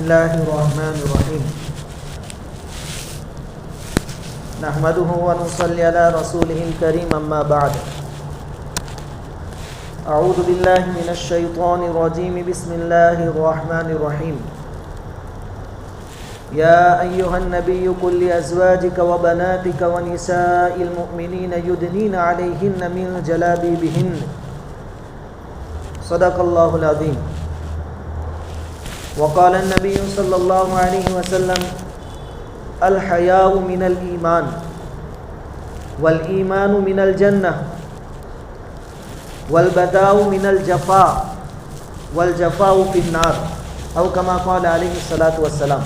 الله الرحمن الرحيم نحمده ونصلي على رسوله الكريم أما بعد أعوذ بالله من الشيطان الرجيم بسم الله الرحمن الرحيم يا أيها النبي قل لأزواجك وبناتك ونساء المؤمنين يدنين عليهن من جلابيبهن صدق الله العظيم وقال النبي صلى الله عليه وسلم الحياء من الإيمان والإيمان من الجنة والبداء من الجفاء والجفاء في النار أو كما قال عليه الصلاة والسلام۔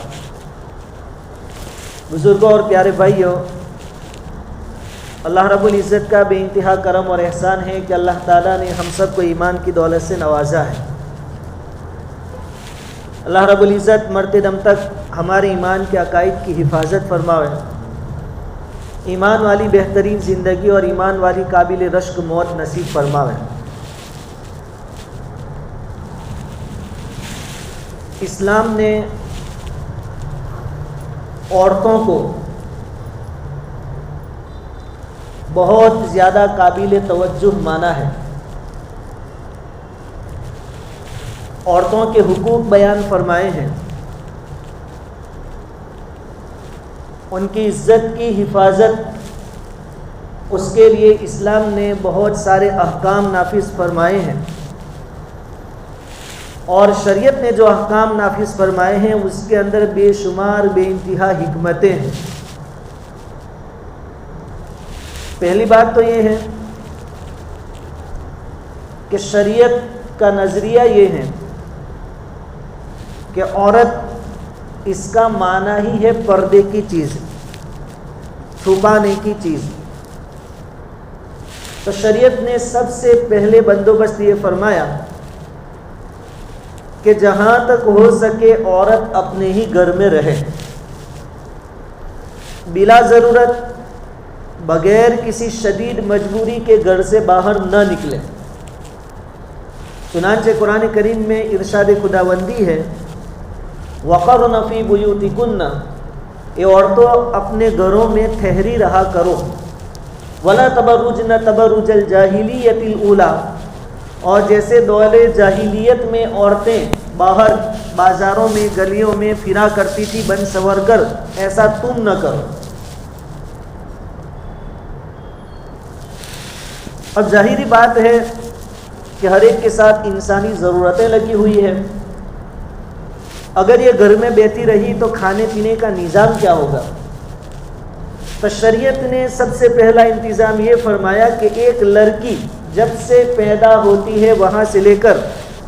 بزرگوں اور پیارے بھائیوں، اللہ رب العزت کا بے انتہا کرم اور احسان ہے کہ اللہ تعالیٰ نے ہم سب کو ایمان کی دولت سے نوازا ہے۔ اللہ رب العزت مرتے دم تک ہمارے ایمان کے عقائد کی حفاظت فرماوے، ایمان والی بہترین زندگی اور ایمان والی قابل رشک موت نصیب فرماوے۔ اسلام نے عورتوں کو بہت زیادہ قابل توجہ مانا ہے، عورتوں کے حقوق بیان فرمائے ہیں، ان کی عزت کی حفاظت اس کے لیے اسلام نے بہت سارے احکام نافذ فرمائے ہیں، اور شریعت نے جو احکام نافذ فرمائے ہیں اس کے اندر بے شمار بے انتہا حکمتیں ہیں۔ پہلی بات تو یہ ہے کہ شریعت کا نظریہ یہ ہے کہ عورت اس کا معنی ہی ہے پردے کی چیز، چھپانے کی چیز۔ تو شریعت نے سب سے پہلے بندوبست یہ فرمایا کہ جہاں تک ہو سکے عورت اپنے ہی گھر میں رہے، بلا ضرورت بغیر کسی شدید مجبوری کے گھر سے باہر نہ نکلے۔ چنانچہ قرآن کریم میں ارشاد خداوندی ہے وَقَرْنَ فِي بُيُوتِكُنَّ، اے عورتوں اپنے گھروں میں ٹھہری رہا کرو، وَلَا تَبَرُّجْنَ تَبَرُّجَ الْجَاهِلِيَّةِ الْأُولَى، اور جیسے دور جاہلیت میں عورتیں باہر بازاروں میں گلیوں میں پھرا کرتی تھی بن سنور کر، ایسا تم نہ کرو۔ اب ظاہری بات ہے کہ ہر ایک کے ساتھ انسانی ضرورتیں لگی ہوئی ہیں، اگر یہ گھر میں بیٹھی رہی تو کھانے پینے کا نظام کیا ہوگا؟ تو شریعت نے سب سے پہلا انتظام یہ فرمایا کہ ایک لڑکی جب سے پیدا ہوتی ہے وہاں سے لے کر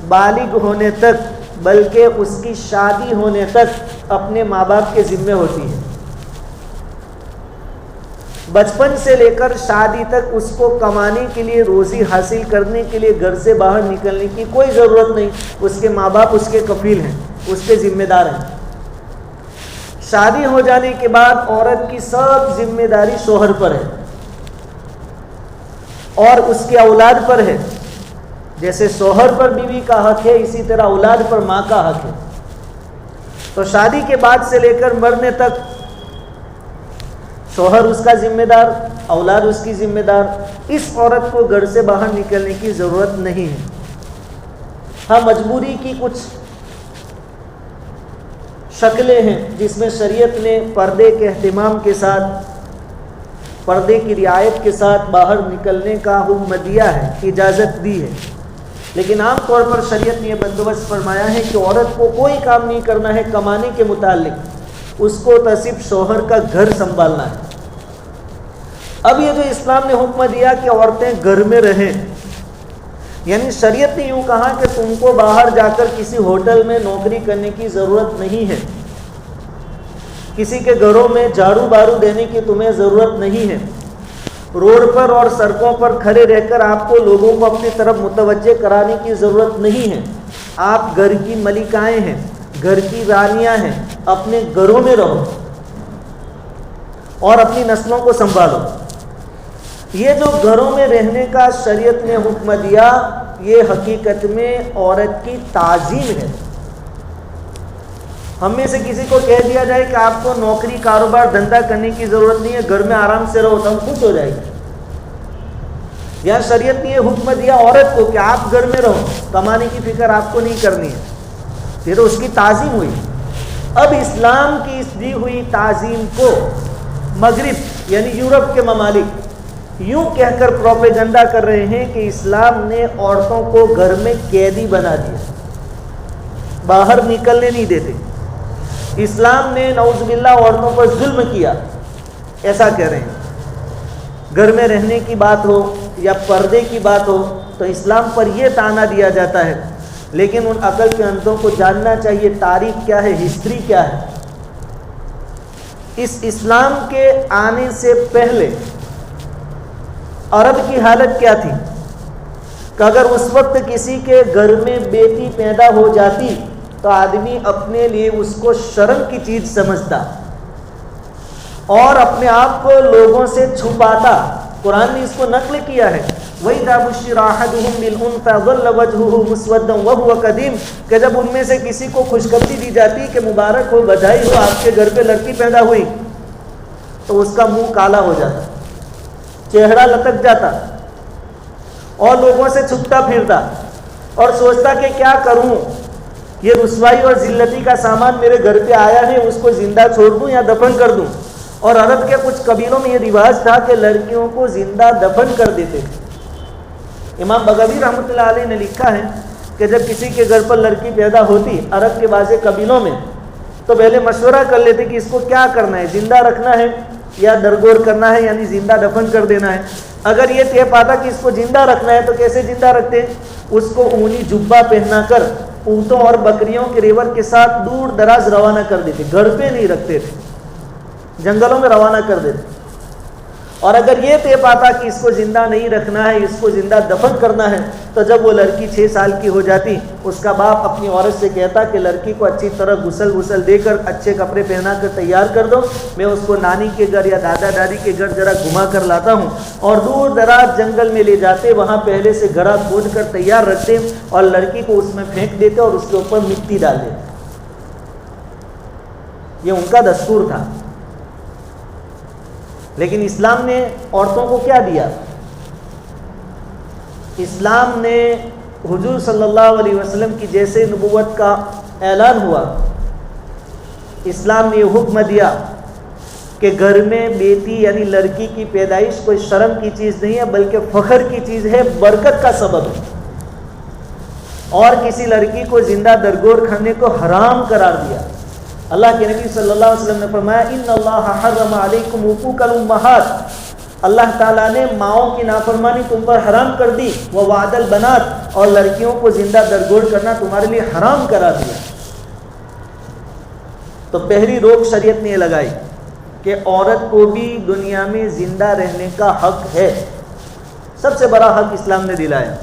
بالغ ہونے تک، بلکہ اس کی شادی ہونے تک اپنے ماں باپ کے ذمے ہوتی ہے۔ بچپن سے لے کر شادی تک اس کو کمانے کے لیے، روزی حاصل کرنے کے لیے گھر سے باہر نکلنے کی کوئی ضرورت نہیں، اس کے ماں باپ اس کے کفیل ہیں، اس کے ذمہ دار ہیں۔ شادی ہو جانے کے بعد عورت کی سب ذمہ داری شوہر پر ہے اور اس کے اولاد پر ہے۔ جیسے شوہر پر بیوی کا حق ہے، اسی طرح اولاد پر ماں کا حق ہے۔ تو شادی کے بعد سے لے کر مرنے تک شوہر اس کا ذمہ دار، اولاد اس کی ذمہ دار۔ اس عورت کو گھر سے باہر نکلنے کی ضرورت نہیں ہے۔ ہاں، مجبوری کی کچھ شکلیں ہیں جس میں شریعت نے پردے کے اہتمام کے ساتھ، پردے کی رعایت کے ساتھ باہر نکلنے کا حکم دیا ہے، اجازت دی ہے، لیکن عام طور پر شریعت نے یہ بندوبست فرمایا ہے کہ عورت کو کوئی کام نہیں کرنا ہے کمانے کے متعلق، اس کو تو صرف شوہر کا گھر سنبھالنا ہے۔ اب یہ جو اسلام نے حکم دیا کہ عورتیں گھر میں رہیں، یعنی شریعت نے یوں کہا کہ تم کو باہر جا کر کسی ہوٹل میں نوکری کرنے کی ضرورت نہیں ہے، کسی کے گھروں میں جھاڑو بارو دینے کی تمہیں ضرورت نہیں ہے، روڈ پر اور سڑکوں پر کھڑے رہ کر آپ کو لوگوں کو اپنی طرف متوجہ کرانے کی ضرورت نہیں ہے۔ آپ گھر کی ملکائیں ہیں، گھر کی رانیاں ہیں، اپنے گھروں میں رہو اور اپنی نسلوں کو سنبھالو۔ یہ جو گھروں میں رہنے کا شریعت نے حکم دیا، یہ حقیقت میں عورت کی تعظیم ہے۔ ہم میں سے کسی کو کہہ دیا جائے کہ آپ کو نوکری کاروبار دھندا کرنے کی ضرورت نہیں ہے، گھر میں آرام سے رہو، تو ہم خوش ہو جائے گا۔ یا شریعت نے یہ حکم دیا عورت کو کہ آپ گھر میں رہو، کمانے کی فکر آپ کو نہیں کرنی ہے، پھر اس کی تعظیم ہوئی۔ اب اسلام کی اس دی ہوئی تعظیم کو مغرب یعنی یورپ کے ممالک یوں کہہ کر پروپیگنڈا کر رہے ہیں کہ اسلام نے عورتوں کو گھر میں قیدی بنا دیا، باہر نکلنے نہیں دیتے، اسلام نے نعوذ باللہ عورتوں پر ظلم کیا، ایسا کہہ رہے ہیں۔ گھر میں رہنے کی بات ہو یا پردے کی بات ہو تو اسلام پر یہ طعنہ دیا جاتا ہے، لیکن ان عقل کے اندھوں کو جاننا چاہیے تاریخ کیا ہے، ہسٹری کیا ہے۔ اس اسلام کے آنے سے پہلے عرب کی حالت کیا تھی کہ اگر اس وقت کسی کے گھر میں بیٹی پیدا ہو جاتی تو آدمی اپنے لیے اس کو شرم کی چیز سمجھتا اور اپنے آپ کو لوگوں سے چھپاتا۔ قرآن نے اس کو نقل کیا ہے، وَإِذَا بُشِّرَ أَحَدُهُم بِالْأُنثَىٰ ظَلَّ وَجْهُهُ مُسْوَدًّا وَهُوَ كَظِيمٌ، کہ جب ان میں سے کسی کو خوشخبری دی جاتی کہ مبارک ہو، بدھائی ہو، آپ کے گھر پہ لڑکی پیدا ہوئی، تو اس کا منہ کالا ہو جاتا، چہرہ لٹک جاتا اور لوگوں سے چھپتا پھرتا اور سوچتا کہ کیا کروں، یہ رسوائی اور ذلتی کا سامان میرے گھر پہ آیا ہے، اس کو زندہ چھوڑ دوں یا دفن کر دوں۔ اور عرب کے کچھ قبیلوں میں یہ رواج تھا کہ لڑکیوں کو زندہ دفن کر دیتے تھے۔ امام بغوی رحمۃ اللہ علیہ نے لکھا ہے کہ جب کسی کے گھر پر لڑکی پیدا ہوتی عرب کے بعض قبیلوں میں، تو پہلے مشورہ کر لیتے کہ اس کو کیا کرنا ہے، زندہ رکھنا ہے یا درگور کرنا ہے، یعنی زندہ دفن کر دینا ہے۔ اگر یہ طے پاتا کہ اس کو زندہ رکھنا ہے تو کیسے زندہ رکھتے؟ اس کو اونی جبہ پہنا کر اونٹوں اور بکریوں کے ریوڑ کے ساتھ دور دراز روانہ کر دیتے، گھر پہ نہیں رکھتے تھے، جنگلوں میں روانہ کر دیتے۔ اور اگر یہ طے پاتا کہ اس کو زندہ نہیں رکھنا ہے، اس کو زندہ دفن کرنا ہے، تو جب وہ لڑکی 6 سال کی ہو جاتی، اس کا باپ اپنی عورت سے کہتا کہ لڑکی کو اچھی طرح غسل دے کر اچھے کپڑے پہنا کر تیار کر دو، میں اس کو نانی کے گھر یا دادا دادی کے گھر ذرا گھما کر لاتا ہوں، اور دور دراز جنگل میں لے جاتے، وہاں پہلے سے گھڑا کھود کر تیار رکھتے اور لڑکی کو اس میں پھینک دیتے اور اس کے اوپر مٹی ڈال دیتے۔ یہ ان کا دستور تھا۔ لیکن اسلام نے عورتوں کو کیا دیا؟ اسلام نے حضور صلی اللہ علیہ وسلم کی جیسے نبوت کا اعلان ہوا، اسلام نے یہ حکم دیا کہ گھر میں بیٹی یعنی لڑکی کی پیدائش کوئی شرم کی چیز نہیں ہے، بلکہ فخر کی چیز ہے، برکت کا سبب ہے، اور کسی لڑکی کو زندہ درگور کرنے کو حرام قرار دیا۔ اللہ کے نبی صلی اللہ علیہ وسلم نے فرمایا ان اللہ حرم علیکم حقوق الامہات، اللہ تعالیٰ نے ماؤں کی نافرمانی تم پر حرام کر دی، ووعد البنات، اور لڑکیوں کو زندہ درگور کرنا تمہارے لیے حرام کرا دیا۔ تو پہلی روک شریعت نے یہ لگائی کہ عورت کو بھی دنیا میں زندہ رہنے کا حق ہے، سب سے بڑا حق اسلام نے دلایا۔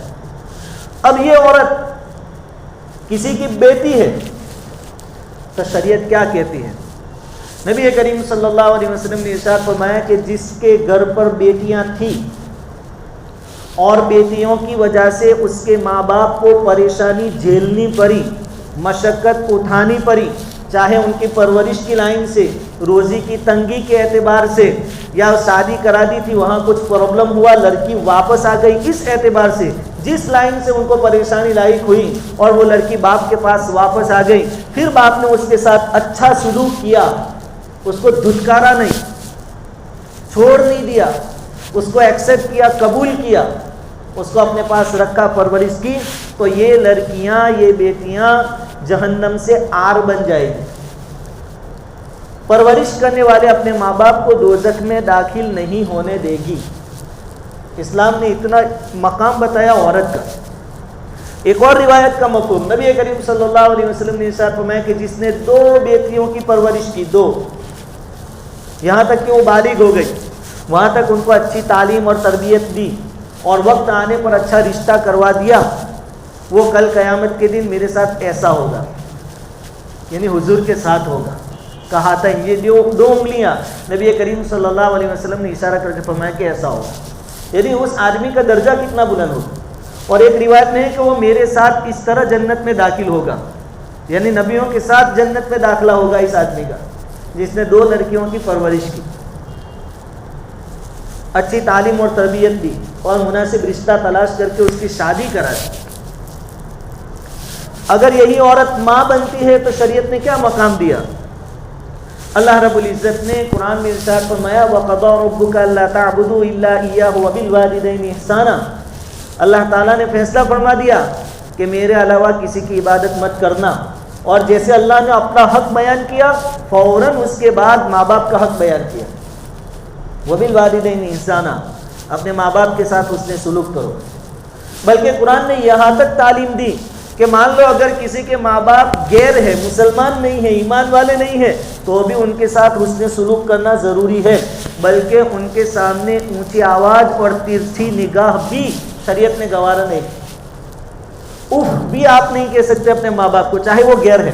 اب یہ عورت کسی کی بیٹی ہے تو شریعت کیا کہتی ہے؟ نبی کریم صلی اللہ علیہ وسلم نے ارشاد فرمایا کہ جس کے گھر پر بیٹیاں تھیں اور بیٹیوں کی وجہ سے اس کے ماں باپ کو پریشانی جھیلنی پڑی، مشقت اٹھانی پڑی، چاہے ان کی پرورش کی لائن سے، روزی کی تنگی کے اعتبار سے، یا شادی کرا دی تھی وہاں کچھ پرابلم ہوا، لڑکی واپس آ گئی، اس اعتبار سے جس لائن سے ان کو پریشانی لاحق ہوئی اور وہ لڑکی باپ کے پاس واپس آ گئی، پھر باپ نے اس کے ساتھ اچھا سلوک کیا، اس کو دھتکارا نہیں، چھوڑ نہیں دیا، اس کو ایکسیپٹ کیا، قبول کیا، اس کو اپنے پاس رکھا، پرورش کی، تو یہ لڑکیاں، یہ بیٹیاں جہنم سے آر بن جائے گی۔ پرورش کرنے والے اپنے ماں باپ کو دوزخ میں داخل نہیں ہونے دے گی۔ اسلام نے اتنا مقام بتایا عورت کا۔ ایک اور روایت کا مفہوم، نبی کریم صلی اللہ علیہ وسلم نے ارشاد فرمایا کہ جس نے 2 بیٹیوں کی پرورش کی، 2، یہاں تک کہ وہ بالغ ہو گئی، وہاں تک ان کو اچھی تعلیم اور تربیت دی اور وقت آنے پر اچھا رشتہ کروا دیا، وہ کل قیامت کے دن میرے ساتھ ایسا ہوگا، یعنی حضور کے ساتھ ہوگا۔ کہا تھا یہ 2 انگلیاں، نبی کریم صلی اللہ علیہ وسلم نے اشارہ کر کے فرمایا کہ ایسا ہوگا، یعنی اس آدمی کا درجہ کتنا بلند ہوگا۔ اور ایک روایت میں ہے کہ وہ میرے ساتھ اس طرح جنت میں داخل ہوگا یعنی نبیوں کے ساتھ جنت میں داخلہ ہوگا اس آدمی کا جس نے 2 لڑکیوں کی پرورش کی، اچھی تعلیم اور تربیت دی اور مناسب رشتہ تلاش کر کے اس کی شادی کرا دی۔ اگر یہی عورت ماں بنتی ہے تو شریعت نے کیا مقام دیا؟ اللہ رب العزت نے قرآن میں ارشاد فرمایا وَقَضَىٰ رَبُّكَ أَلَّا تَعْبُدُوا إِلَّا إِيَّاهُ وَبِالْوَالِدَيْنِ إِحْسَانًا، اللہ تعالیٰ نے فیصلہ فرما دیا کہ میرے علاوہ کسی کی عبادت مت کرنا، اور جیسے اللہ نے اپنا حق بیان کیا فوراً اس کے بعد ماں باپ کا حق بیان کیا، وَبِالْوَالِدَيْنِ إِحْسَانًا، اپنے ماں باپ کے ساتھ حسن سلوک کرو۔ بلکہ قرآن نے یہاں تک تعلیم دی کہ مان لو اگر کسی کے ماں باپ غیر ہے، مسلمان نہیں ہے، ایمان والے نہیں ہیں، تو بھی ان کے ساتھ حسن سلوک کرنا ضروری ہے، بلکہ ان کے سامنے اونچی آواز اور ترچھی نگاہ بھی شریعت نے گوارا نہیں، اف بھی آپ نہیں کہہ سکتے اپنے ماں باپ کو، چاہے وہ غیر ہے،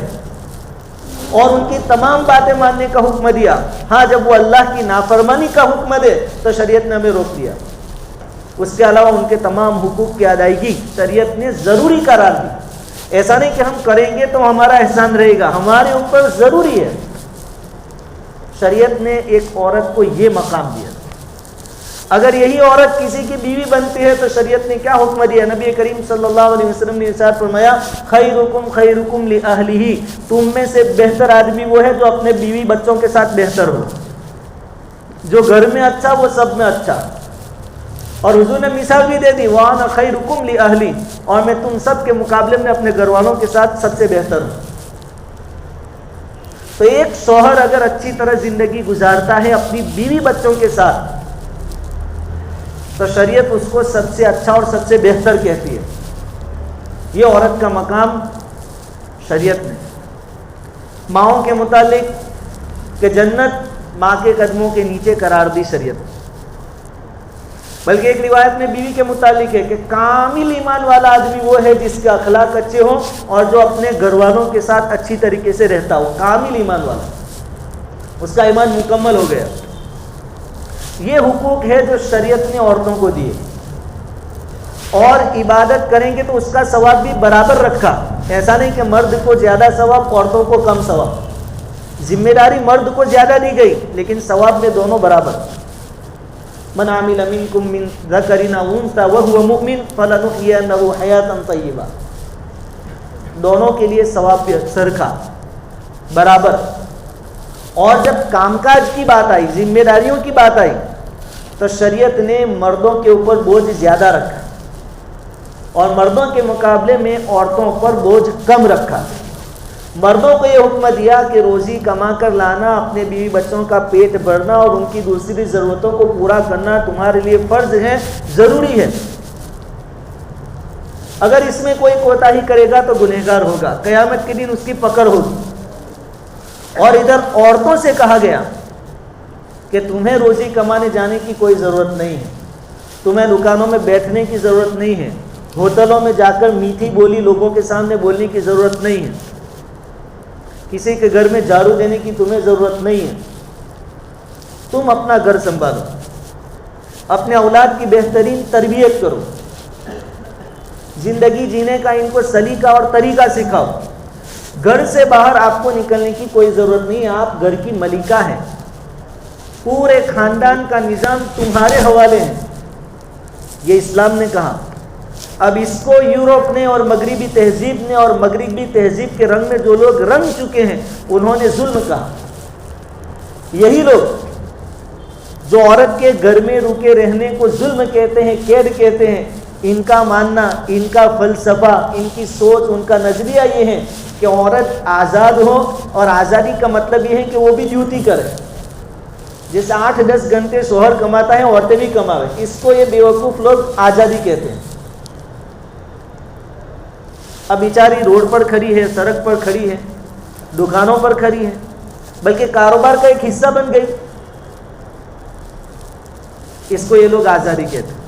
اور ان کی تمام باتیں ماننے کا حکم دیا۔ ہاں جب وہ اللہ کی نافرمانی کا حکم دے تو شریعت نے ہمیں روک دیا، اس کے علاوہ ان کے تمام حقوق کی ادائیگی شریعت نے ضروری قرار دی۔ ایسا نہیں کہ ہم کریں گے تو ہمارا احسان رہے گا، ہمارے اوپر ضروری ہے۔ شریعت نے ایک عورت کو یہ مقام دیا۔ اگر یہی عورت کسی کی بیوی بنتی ہے تو شریعت نے کیا حکم دیا؟ نبی کریم صلی اللہ علیہ وسلم نے ارشاد فرمایا خیرکم خیرکم لأہلہ، تم میں سے بہتر آدمی وہ ہے جو اپنے بیوی بچوں کے ساتھ بہتر ہو، جو گھر میں اچھا وہ سب میں اچھا۔ اور حضور نے مثال بھی دے دی وَأَنَا خَيْرُكُمْ لِأَهْلِي، اور میں تم سب کے مقابلے میں اپنے گھر والوں کے ساتھ سب سے بہتر ہوں۔ تو ایک شوہر اگر اچھی طرح زندگی گزارتا ہے اپنی بیوی بچوں کے ساتھ تو شریعت اس کو سب سے اچھا اور سب سے بہتر کہتی ہے۔ یہ عورت کا مقام شریعت نے ماؤں کے متعلق کہ جنت ماں کے قدموں کے نیچے قرار دی شریعت، بلکہ ایک روایت میں بیوی کے متعلق ہے کہ کامل ایمان والا آدمی وہ ہے جس کے اخلاق اچھے ہوں اور جو اپنے گھر والوں کے ساتھ اچھی طریقے سے رہتا ہو، کامل ایمان والا، اس کا ایمان مکمل ہو گیا۔ یہ حقوق ہے جو شریعت نے عورتوں کو دیے، اور عبادت کریں گے تو اس کا ثواب بھی برابر رکھا، ایسا نہیں کہ مرد کو زیادہ ثواب عورتوں کو کم ثواب، ذمہ داری مرد کو زیادہ دی گئی لیکن ثواب میں دونوں برابر۔ من عمل منکم من ذکر او انثی وهو مؤمن فلنحیینہ حیاتا طیبہ، دونوں کے لیے ثواب بھی سرخا برابر۔ اور جب کام کاج کی بات آئی، ذمہ داریوں کی بات آئی، تو شریعت نے مردوں کے اوپر بوجھ زیادہ رکھا اور مردوں کے مقابلے میں عورتوں پر بوجھ کم رکھا۔ مردوں کو یہ حکم دیا کہ روزی کما کر لانا، اپنے بیوی بچوں کا پیٹ بھرنا اور ان کی دوسری ضرورتوں کو پورا کرنا تمہارے لیے فرض ہے، ضروری ہے۔ اگر اس میں کوئی کوتاہی کرے گا تو گنہگار ہوگا، قیامت کے دن اس کی پکڑ ہوگی۔ اور ادھر عورتوں سے کہا گیا کہ تمہیں روزی کمانے جانے کی کوئی ضرورت نہیں ہے، تمہیں دکانوں میں بیٹھنے کی ضرورت نہیں ہے، ہوٹلوں میں جا کر میٹھی بولی لوگوں کے سامنے بولنے کی ضرورت نہیں ہے، کسی کے گھر میں جھاڑو دینے کی تمہیں ضرورت نہیں ہے۔ تم اپنا گھر سنبھالو، اپنے اولاد کی بہترین تربیت کرو، زندگی جینے کا ان کو سلیقہ اور طریقہ سکھاؤ۔ گھر سے باہر آپ کو نکلنے کی کوئی ضرورت نہیں ہے، آپ گھر کی ملکہ ہیں، پورے خاندان کا نظام تمہارے حوالے ہے، یہ اسلام نے کہا۔ اب اس کو یورپ نے اور مغربی تہذیب نے اور مغربی تہذیب کے رنگ میں جو لوگ رنگ چکے ہیں انہوں نے ظلم کہا۔ یہی لوگ جو عورت کے گھر میں رکے رہنے کو ظلم کہتے ہیں، قید کہتے ہیں، ان کا ماننا، ان کا فلسفہ، ان کی سوچ، ان کا نظریہ یہ ہے کہ عورت آزاد ہو، اور آزادی کا مطلب یہ ہے کہ وہ بھی ڈیوٹی کرے، جیسے 8-10 گھنٹے شوہر کماتا ہے عورتیں بھی کماویں۔ اس کو یہ بیوقوف لوگ آزادی کہتے ہیں۔ اب بیچاری روڈ پر کھڑی ہے، سڑک پر کھڑی ہے، دکانوں پر کھڑی ہے، بلکہ کاروبار کا ایک حصہ بن گئی، اس کو یہ لوگ آزادی کہتے ہیں۔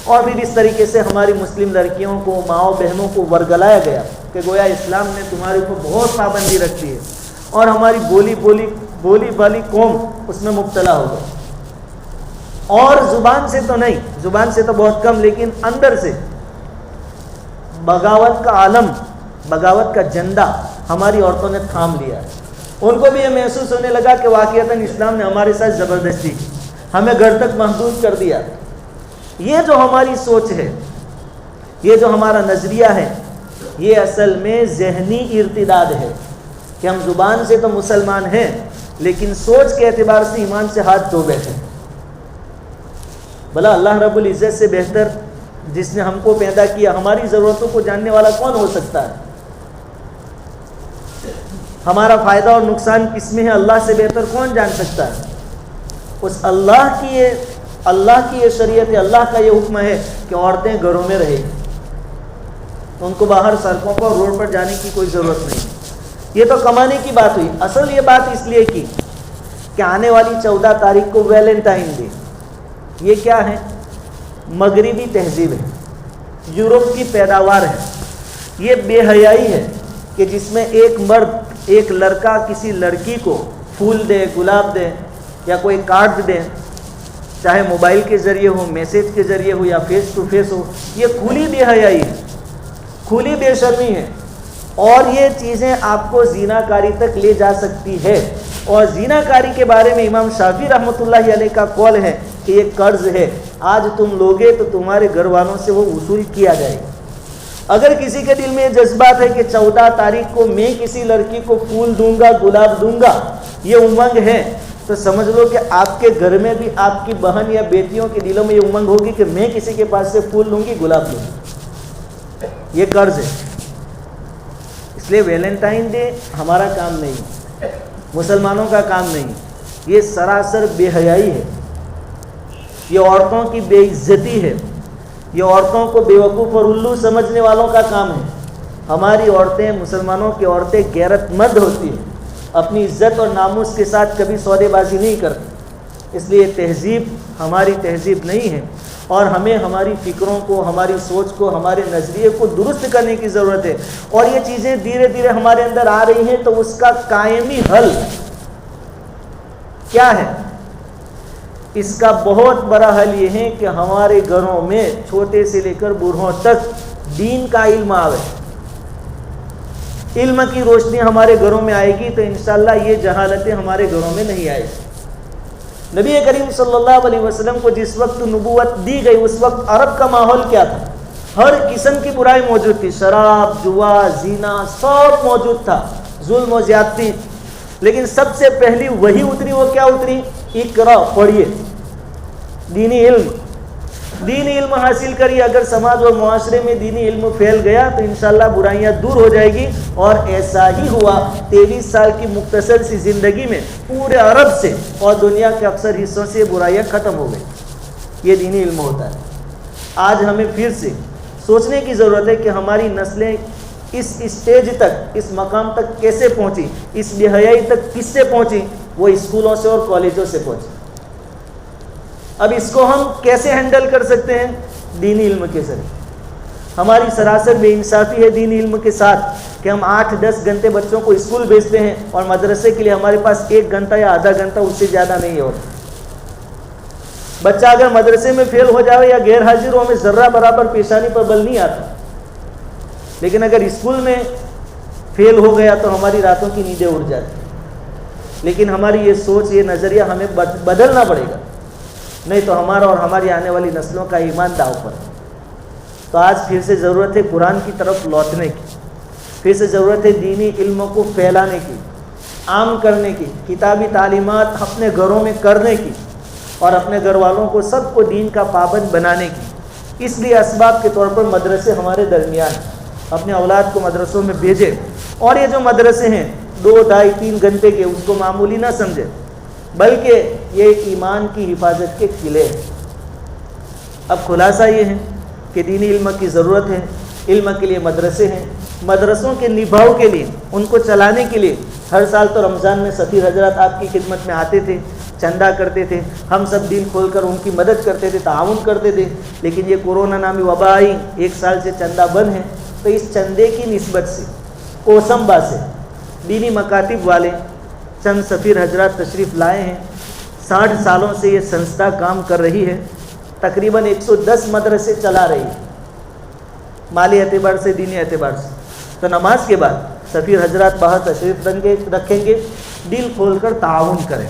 اور پھر اس طریقے سے ہماری مسلم لڑکیوں کو، ماؤں بہنوں کو ورگلایا گیا کہ گویا اسلام نے تمہارے اوپر بہت پابندی رکھی ہے، اور ہماری بولی والی قوم اس میں مبتلا ہو گئی۔ اور زبان سے تو نہیں، زبان سے تو بہت کم، لیکن اندر سے بغاوت کا عالم، بغاوت کا جھنڈا ہماری عورتوں نے تھام لیا ہے. ان کو بھی یہ محسوس ہونے لگا کہ واقعتاً اسلام نے ہمارے ساتھ زبردستی کی, ہمیں گھر تک محدود کر دیا. یہ جو ہماری سوچ ہے, یہ جو ہمارا نظریہ ہے, یہ اصل میں ذہنی ارتداد ہے کہ ہم زبان سے تو مسلمان ہیں لیکن سوچ کے اعتبار سے ایمان سے ہاتھ دھو بیٹھے. بھلا اللہ رب العزت سے بہتر جس نے ہم کو پیدا کیا, ہماری ضرورتوں کو جاننے والا کون ہو سکتا ہے؟ ہمارا فائدہ اور نقصان کس میں ہے اللہ سے بہتر کون جان سکتا ہے؟ اس اللہ کی یہ شریعت ہے, اللہ کا یہ حکم ہے کہ عورتیں گھروں میں رہیں, ان کو باہر سڑکوں پر روڈ پر جانے کی کوئی ضرورت نہیں. یہ تو کمانے کی بات ہوئی. اصل یہ بات اس لیے کی کہ آنے والی 14 تاریخ کو ویلنٹائن ڈے, یہ کیا ہے؟ مغربی تہذیب ہے, یورپ کی پیداوار ہے. یہ بے حیائی ہے کہ جس میں ایک مرد, ایک لڑکا کسی لڑکی کو پھول دے, گلاب دے یا کوئی کارڈ دے, چاہے موبائل کے ذریعے ہو, میسیج کے ذریعے ہو یا فیس ٹو فیس ہو. یہ کھلی بے حیائی ہے, کھلی بے شرمی ہے, اور یہ چیزیں آپ کو زنا کاری تک لے جا سکتی ہے. اور زنا کاری کے بارے میں امام شافعی رحمۃ اللہ علیہ کا قول ہے کہ یہ قرض ہے, آج تم لوگے تو تمہارے گھر والوں سے وہ وصول کیا جائے گا. اگر کسی کے دل میں یہ جذبات ہے کہ 14 تاریخ کو میں کسی لڑکی کو پھول دوں گا, گلاب دوں گا, یہ امنگ ہے, تو سمجھ لو کہ آپ کے گھر میں بھی آپ کی بہن یا بیٹیوں کے دلوں میں یہ امنگ ہوگی کہ میں کسی کے پاس سے پھول لوں گی, گلاب لوں گی. یہ قرض ہے. اس لیے ویلنٹائن ڈے ہمارا کام نہیں, مسلمانوں کا کام نہیں. یہ سراسر بے حیائی ہے, یہ عورتوں کی بے عزتی ہے, یہ عورتوں کو بیوقوف اور الو سمجھنے والوں کا کام ہے. ہماری عورتیں, مسلمانوں کی عورتیں غیرت مند ہوتی ہیں, اپنی عزت اور ناموس کے ساتھ کبھی سودے بازی نہیں کرتی. اس لیے تہذیب ہماری تہذیب نہیں ہے, اور ہمیں ہماری فکروں کو, ہماری سوچ کو, ہمارے نظریے کو درست کرنے کی ضرورت ہے. اور یہ چیزیں دھیرے دھیرے ہمارے اندر آ رہی ہیں, تو اس کا قائمی حل کیا ہے؟ اس کا بہت بڑا حل یہ ہے کہ ہمارے گھروں میں چھوٹے سے لے کر بوڑھوں تک دین کا علم آوے. علم کی روشنی ہمارے گھروں میں آئے گی تو انشاءاللہ یہ جہالتیں ہمارے گھروں میں نہیں آئے گی. نبی کریم صلی اللہ علیہ وسلم کو جس وقت نبوت دی گئی اس وقت عرب کا ماحول کیا تھا؟ ہر قسم کی برائی موجود تھی, شراب, جوا, زنا, سب موجود تھا, ظلم و زیادتی. لیکن سب سے پہلی وہی اتری, وہ کیا اتری؟ اقرا, پڑھیے, دینی علم. دینی علم حاصل کریے. اگر سماج اور معاشرے میں دینی علم پھیل گیا تو انشاءاللہ برائیاں دور ہو جائے گی. اور ایسا ہی ہوا 23 سال کی مختصر سی زندگی میں پورے عرب سے اور دنیا کے اکثر حصوں سے برائیاں ختم ہو گئی. یہ دینی علم ہوتا ہے. آج ہمیں پھر سے سوچنے کی ضرورت ہے کہ ہماری نسلیں اس اسٹیج تک, اس مقام تک کیسے پہنچی, اس بے حیائی تک کس سے پہنچی؟ وہ اسکولوں سے اور کالجوں سے پہنچی. اب اس کو ہم کیسے ہینڈل کر سکتے ہیں؟ دینی علم کے ذریعے. ہماری سراسر بے انصافی ہے دینی علم کے ساتھ کہ ہم 8-10 گھنٹے بچوں کو اسکول بھیجتے ہیں اور مدرسے کے لیے ہمارے پاس 1 گھنٹہ یا آدھا گھنٹہ, اس سے زیادہ نہیں ہے. اور بچہ اگر مدرسے میں فیل ہو جائے یا غیر حاضر ہو, ہمیں ذرہ برابر پیشانی پر بل نہیں آتا. لیکن اگر اسکول میں فیل ہو گیا تو ہماری راتوں کی نیندیں اڑ جاتی. لیکن ہماری یہ سوچ, یہ نظریہ ہمیں بدلنا پڑے گا, نہیں تو ہمارا اور ہماری آنے والی نسلوں کا ایمان داؤ پر. تو آج پھر سے ضرورت ہے قرآن کی طرف لوٹنے کی, پھر سے ضرورت ہے دینی علموں کو پھیلانے کی, عام کرنے کی, کتابی تعلیمات اپنے گھروں میں کرنے کی, اور اپنے گھر والوں کو سب کو دین کا پابند بنانے کی. اس لیے اسباب کے طور پر مدرسے ہمارے درمیان, اپنے اولاد کو مدرسوں میں بھیجے. اور یہ جو مدرسے ہیں 2, 2.5, 3 گھنٹے کے, اس کو معمولی نہ سمجھے, بلکہ یہ ایمان کی حفاظت کے قلعے ہیں. اب خلاصہ یہ ہے کہ دینی علم کی ضرورت ہے. علم کے لیے مدرسے ہیں. مدرسوں کے نبھاؤ کے لیے, ان کو چلانے کے لیے ہر سال تو رمضان میں سفیر حضرات آپ کی خدمت میں آتے تھے, چندہ کرتے تھے, ہم سب دل کھول کر ان کی مدد کرتے تھے, تعاون کرتے تھے. لیکن یہ کورونا نامی وبا آئی, 1 سال سے چندہ بند ہے. تو اس چندے کی نسبت سے کوسمبا سے دینی مکاتب والے چند سفیر حضرات تشریف لائے ہیں. 60 سالوں سے یہ سنستھا کام کر رہی ہے. تقریباً 110 مدرسے چلا رہی ہے, مالی اعتبار سے, دینی اعتبار سے. تو نماز کے بعد سفیر حضرات باہر تشریف رکھیں گے، دل کھول کر تعاون کریں۔